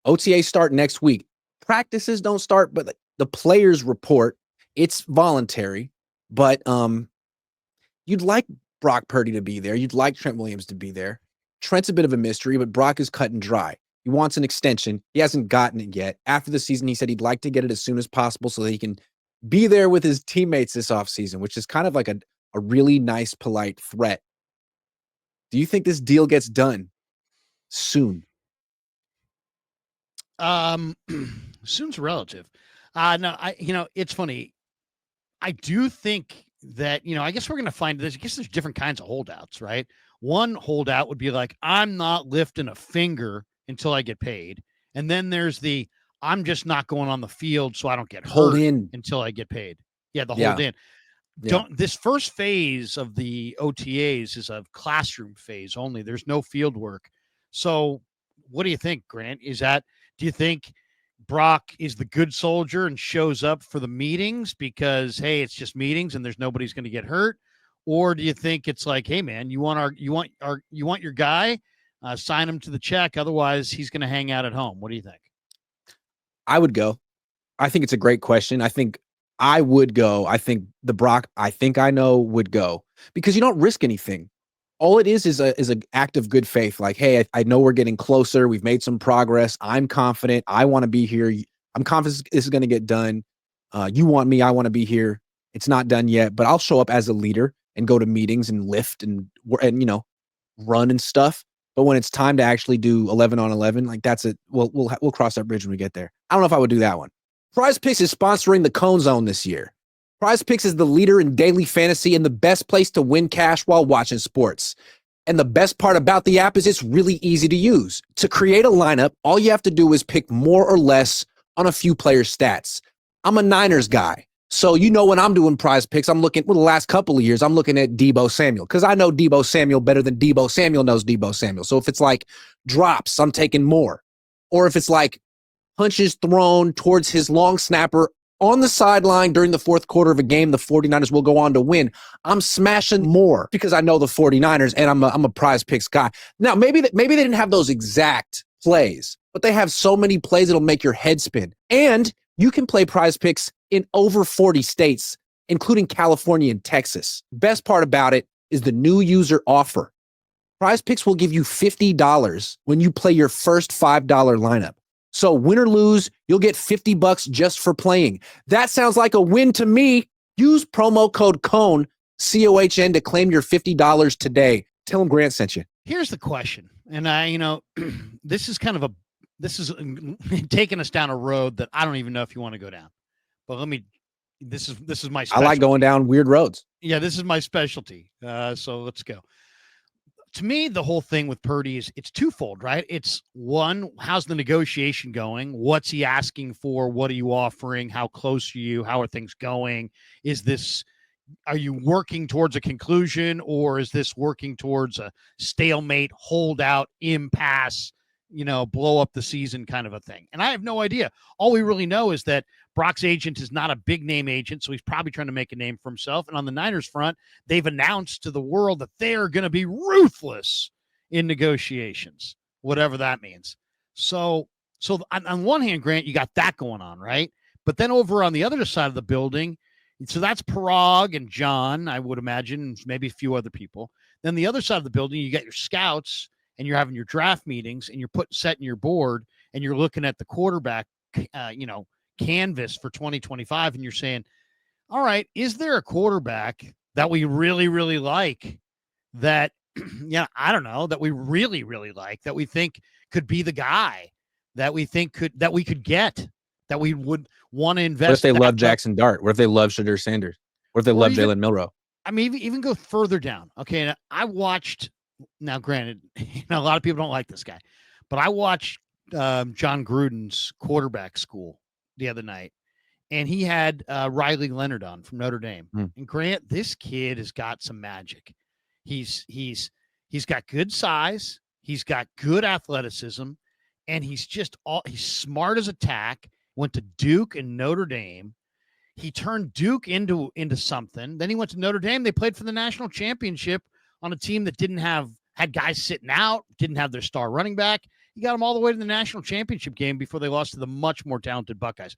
OTA start next week. Practices don't start, but the players report. It's voluntary, but you'd like Brock Purdy to be there. You'd like Trent Williams to be there. Trent's a bit of a mystery, but Brock is cut and dry. He wants an extension. He hasn't gotten it yet. After the season, he said he'd like to get it as soon as possible so that he can be there with his teammates this offseason, which is kind of like a really nice, polite threat. Do you think this deal gets done soon? Soon's relative. No, it's funny. I do think that, I guess we're going to find this. I guess there's different kinds of holdouts, right? One holdout would be like, I'm not lifting a finger until I get paid. And then there's I'm just not going on the field so I don't get hurt until I get paid. Yeah, the hold in. Yeah. This first phase of the OTAs is a classroom phase only. There's no field work. So what do you think, Grant? Do you think Brock is the good soldier and shows up for the meetings because, hey, it's just meetings and there's nobody's going to get hurt? Or do you think it's like, hey man, you want your guy, sign him to the check. Otherwise he's going to hang out at home. What do you think? I would go. I think it's a great question. I think I would go. I think the Brock I think I know would go because you don't risk anything. All it is an act of good faith. Like, hey, I know we're getting closer. We've made some progress. I'm confident. I want to be here. I'm confident this is going to get done. You want me. I want to be here. It's not done yet, but I'll show up as a leader and go to meetings and lift and run and stuff. But when it's time to actually do 11 on 11, like that's it. We'll cross that bridge when we get there. I don't know if I would do that one. PrizePicks is sponsoring the Cohn Zone this year. PrizePicks is the leader in daily fantasy and the best place to win cash while watching sports. And the best part about the app is it's really easy to use. To create a lineup, all you have to do is pick more or less on a few players' stats. I'm a Niners guy. So, when I'm doing PrizePicks, I'm looking, the last couple of years, I'm looking at Deebo Samuel because I know Deebo Samuel better than Deebo Samuel knows Deebo Samuel. So if it's like drops, I'm taking more. Or if it's like punches thrown towards his long snapper on the sideline during the fourth quarter of a game, the 49ers will go on to win. I'm smashing more because I know the 49ers and I'm a PrizePicks guy. Now, maybe they didn't have those exact plays, but they have so many plays that'll make your head spin. And you can play PrizePicks in over 40 states, including California and Texas. Best part about it is the new user offer. PrizePicks will give you $50 when you play your first $5 lineup. So win or lose, you'll get $50 just for playing. That sounds like a win to me. Use promo code COHN, COHN, to claim your $50 today. Tell them Grant sent you. Here's the question. And this is taking us down a road that I don't even know if you want to go down. But this is my specialty. I like going down weird roads. Yeah, this is my specialty. So let's go. To me, the whole thing with Purdy it's twofold, right? It's one, how's the negotiation going? What's he asking for? What are you offering? How close are you? How are things going? Are you working towards a conclusion, or is this working towards a stalemate, holdout, impasse, blow up the season kind of a thing? And I have no idea. All we really know is that Brock's agent is not a big name agent, so he's probably trying to make a name for himself. And on the Niners front, they've announced to the world that they are going to be ruthless in negotiations, whatever that means. So on one hand, Grant, you got that going on, right? But then over on the other side of the building, so that's Parag and John, I would imagine, maybe a few other people. Then the other side of the building, you got your scouts, and you're having your draft meetings, and you're setting your board, and you're looking at the quarterback, canvas for 2025, and you're saying, all right, is there a quarterback that we really, really like that, I don't know, that we really, really like, that we think could be the guy that we think that we could get, that we would want to invest? What if they love Jackson Dart? What if they love Shadur Sanders? What if they love Jalen Milroe? I mean, even go further down. Okay, and I watched, now granted, a lot of people don't like this guy, but I watched John Gruden's quarterback school the other night, and he had Riley Leonard on from Notre Dame. And Grant, this kid has got some magic. He's got good size, he's got good athleticism, and he's smart as a tack. Went to Duke and Notre Dame. He turned Duke into something. Then he went to Notre Dame. They played for the national championship on a team that had guys sitting out, didn't have their star running back, He got them all the way to the national championship game before they lost to the much more talented Buckeyes.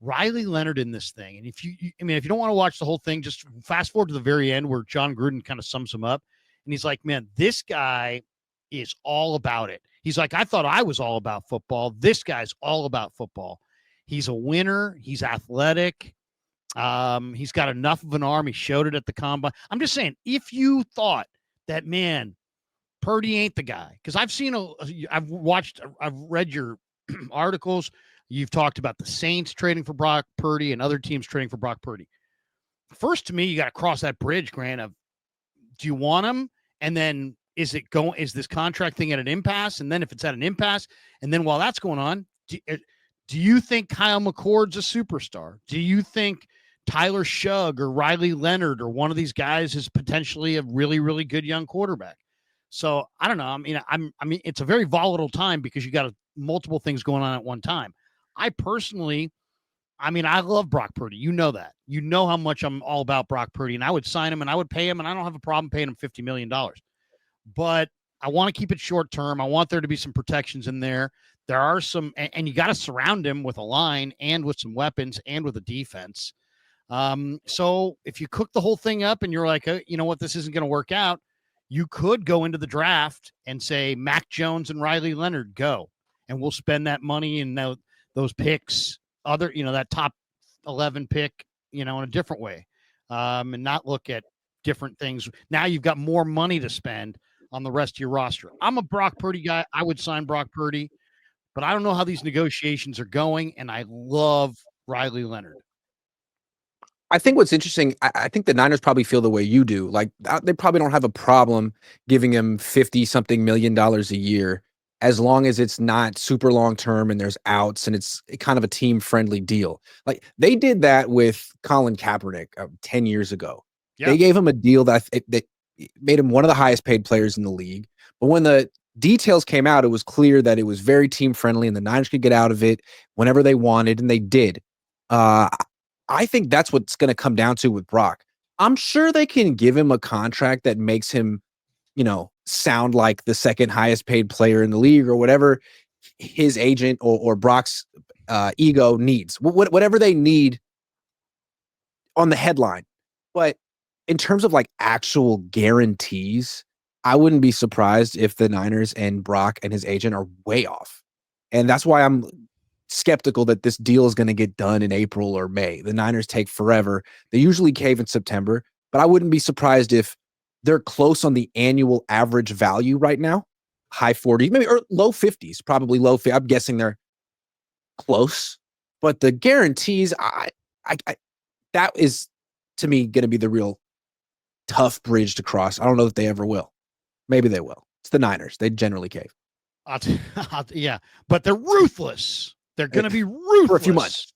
Riley Leonard in this thing. And if you don't want to watch the whole thing, just fast forward to the very end where John Gruden kind of sums him up. And he's like, man, this guy is all about it. He's like, I thought I was all about football. This guy's all about football. He's a winner. He's athletic. He's got enough of an arm. He showed it at the combine. I'm just saying, if you thought that, man, Purdy ain't the guy, because I've read your articles. You've talked about the Saints trading for Brock Purdy and other teams trading for Brock Purdy. First, to me, you got to cross that bridge, Grant, of do you want him? And then is this contract thing at an impasse? And then if it's at an impasse, and then while that's going on, do you think Kyle McCord's a superstar? Do you think Tyler Shugg or Riley Leonard or one of these guys is potentially a really, really good young quarterback? So I don't know. I mean, it's a very volatile time because you got multiple things going on at one time. I personally, I love Brock Purdy. You know that. You know how much I'm all about Brock Purdy, and I would sign him and I would pay him, and I don't have a problem paying him $50 million. But I want to keep it short term. I want there to be some protections in there. There are some, and you got to surround him with a line and with some weapons and with a defense. So if you cook the whole thing up and you're like, you know what, this isn't going to work out, you could go into the draft and say Mac Jones and Riley Leonard go, and we'll spend that money and those picks, that top 11 pick, in a different way, and not look at different things. Now you've got more money to spend on the rest of your roster. I'm a Brock Purdy guy. I would sign Brock Purdy, but I don't know how these negotiations are going, and I love Riley Leonard. I think what's interesting, I think the Niners probably feel the way you do. Like, they probably don't have a problem giving him $50-something million a year, as long as it's not super long term and there's outs and it's kind of a team friendly deal. Like, they did that with Colin Kaepernick 10 years ago. Yep. They gave him a deal that made him one of the highest paid players in the league. But when the details came out, it was clear that it was very team friendly and the Niners could get out of it whenever they wanted, and they did. I think that's what's going to come down to with Brock. I'm sure they can give him a contract that makes him, sound like the second highest paid player in the league, or whatever his agent or Brock's ego needs, whatever they need on the headline. But in terms of like actual guarantees, I wouldn't be surprised if the Niners and Brock and his agent are way off. And that's why I'm skeptical that this deal is going to get done in April or May. The Niners take forever. They usually cave in September, but I wouldn't be surprised if they're close on the annual average value right now, high 40s, maybe, or low 50s, probably low 50s. I'm guessing they're close, but the guarantees, that is, to me, going to be the real tough bridge to cross. I don't know that they ever will. Maybe they will. It's the Niners. They generally cave. Yeah, but they're ruthless. They're going to be ruthless for a few months.